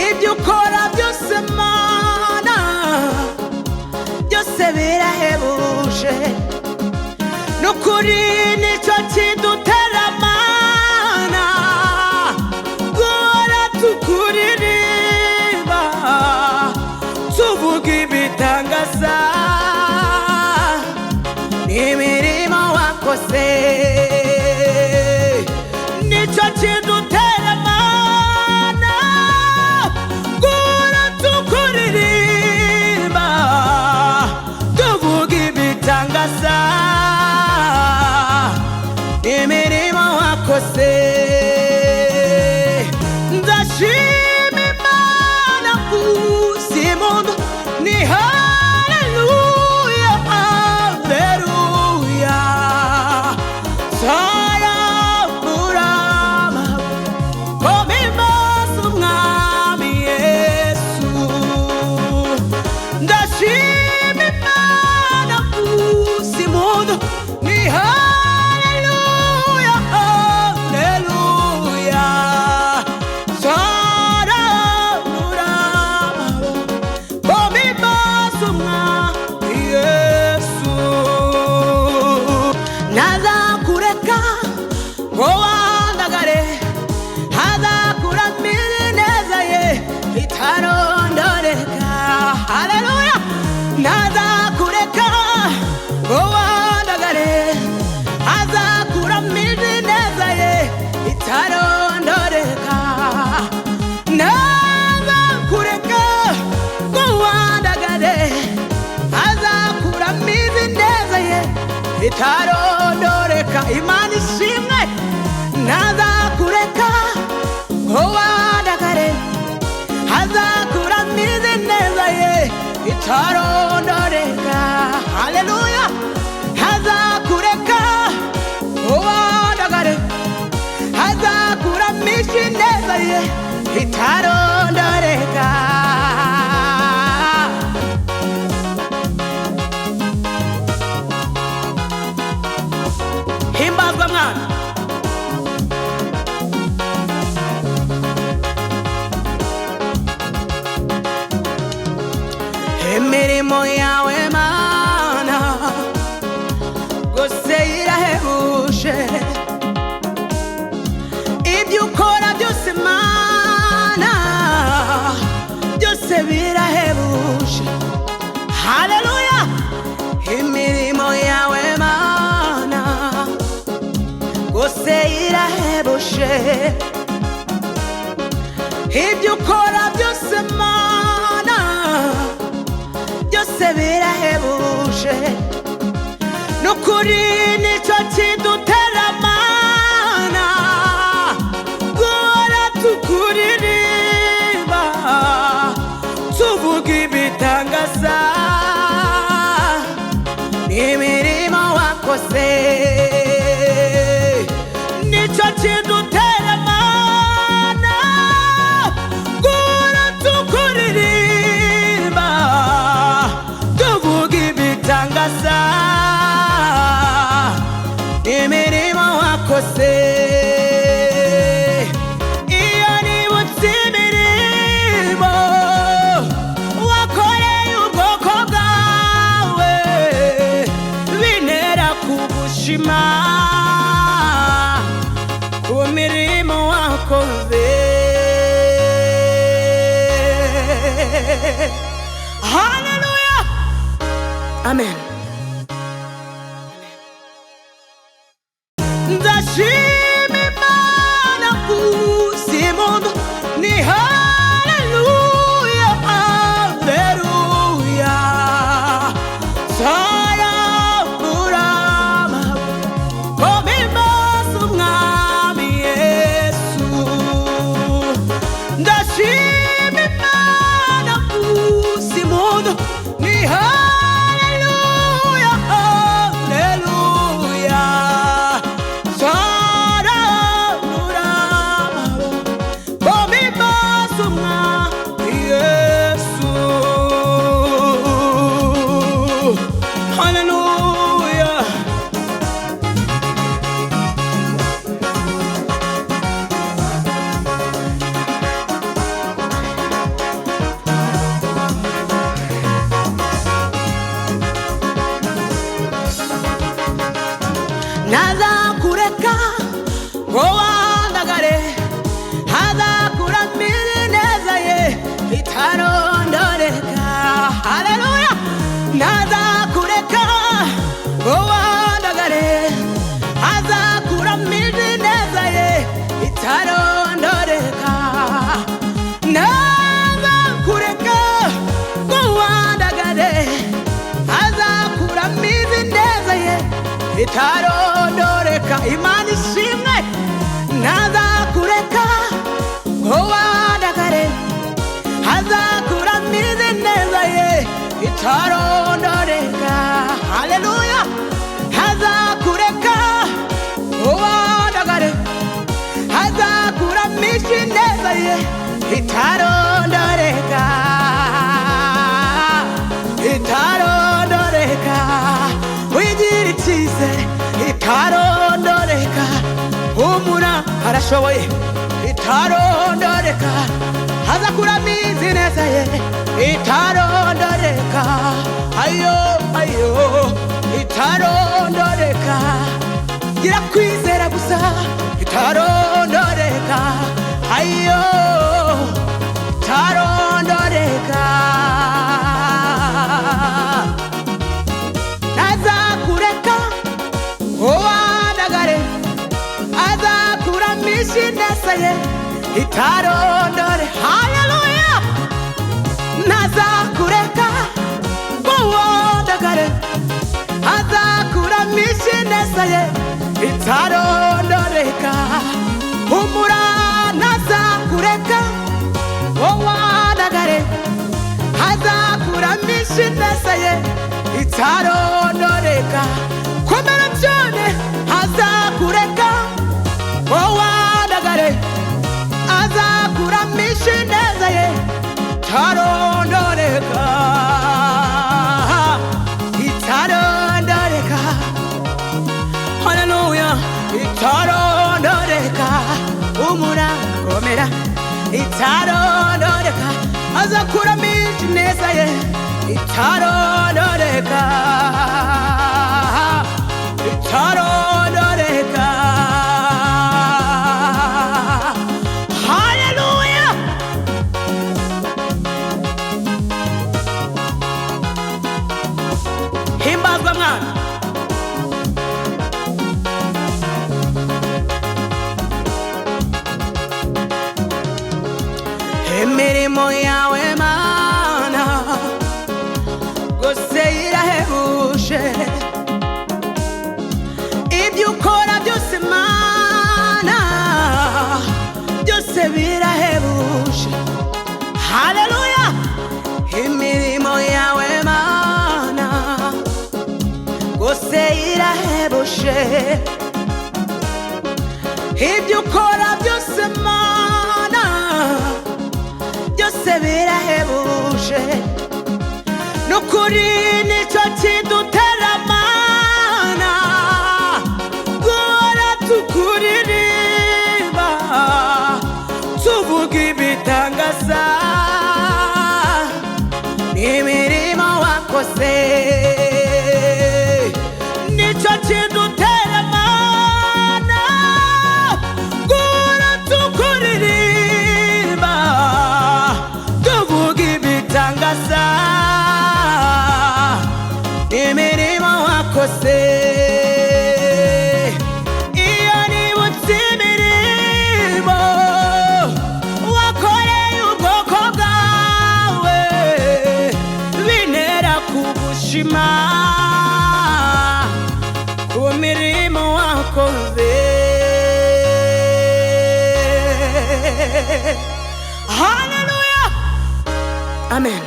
ibyo ukora byose Mana byose birahebuje nukuri nicyo kidutera Mana guhora tukuririmba tuvuga ibitangaza n'imirimo wakoze nicyo kidutera Mana guhora tukuririmba tuvuga ibitangaza n'imirimo wakoze ndashima Imana kusi mundu ni haleluya haleluya sarabura komimasa umwami Yesu ndashima Imana kusi mundu ni haleluya haleluya sarabura komimasa umwami Yesu nazakureka ngo wandagare hazakuramira ineza ye itarondoreka haleluya nazakureka ngo wandagare hazakuramira ineza ye itarondoreka nazakureka ngo wandagare hazakuramira ineza ye itarondoreka Imana ishimwe nazakureka ngo wandagare hazakuramira ineza ye itarondoreka haleluya hazakureka ngo wandagare hazakuramira ineza ye itarondoreka himbazwa mwana imirimo yawe Mana gose irahebuje ibyo ukora byose Mana byose birahebuje haleluya imirimo yawe Mana gose irahebuje ibyo ukora byose Mana byose birahebuje nukuri nicyo kidutera Mana guhora tukuririmba tuvuga ibitangaza n'imirimo wakoze nicyo kidutera Mana guhora tukuririmba tuvuga ibitangaza imirimo wakoze iyo nibutse imirimo wakoreye ubwoko bwawe bintera kugushima ku mirimo wakoze haleluya amen ndashima Imana kusi mundu ni haleluya haleluya sarabura komimasa umwami Yesu ndashima Imana kusi mundu ni haleluya ntazakureka ngo wandagare, azakuramira ineza ye itarondoreka. Haleluya! ntazakureka ngo wandagare, azakuramira ineza ye itarondoreka. ntazakureka ngo wandagare, azakuramira ineza ye itarondoreka. Imana ishimwe! ntazakureka ngo wandagare, azakuramira ineza ye itarondoreka. Haleluya! azakureka ngo wandagare, azakuramira ineza ye itarondoreka, itarondoreka. wigira icyizere itarondoreka, humura arashoboye itarondoreka, azakuramira ineza ye itarondoreka. ayo ayo itarondoreka, gira kwizera gusa itarondoreka. ayo itarondoreka, ntazakureka ngo wandagare, azakuramisha ineza ye itarondore. Haleluya! ntazakureka ngo wandagare, azakuramisha ineza ye itarondoreka. humura ntazakureka ngo wandagare, azakuramisha ineza ye itarondoreka. komera cyane, azakureka ngo wandagare, azakuramisha ineza ye itarondoreka, itarondoreka. Haleluya! itarondoreka. humura komera, itarondoreka, azakuramisha ineza ye itarondoreka, itarondoreka. Haleluya! himbazwa mwana. imirimo yawe Mana gose irahebuje, ibyo ukora byose Mana byose birahebuje. Haleluya! imirimo yawe Mana gose irahebuje, ibyo ukora byose Mana byose birahebuje. nukuri nicyo kidutera Mana guhora tukuririmba, tuvuga ibitangaza n'imirimo wakoze. nicyo kidutera Mana guhora tukuririmba, tuvuga ibitangaza imirimo wakoze. iyo nibutse imirimo wakoreye ubwoko bwawe, bintera kugushima ku mirimo wakoze. Haleluya! amen.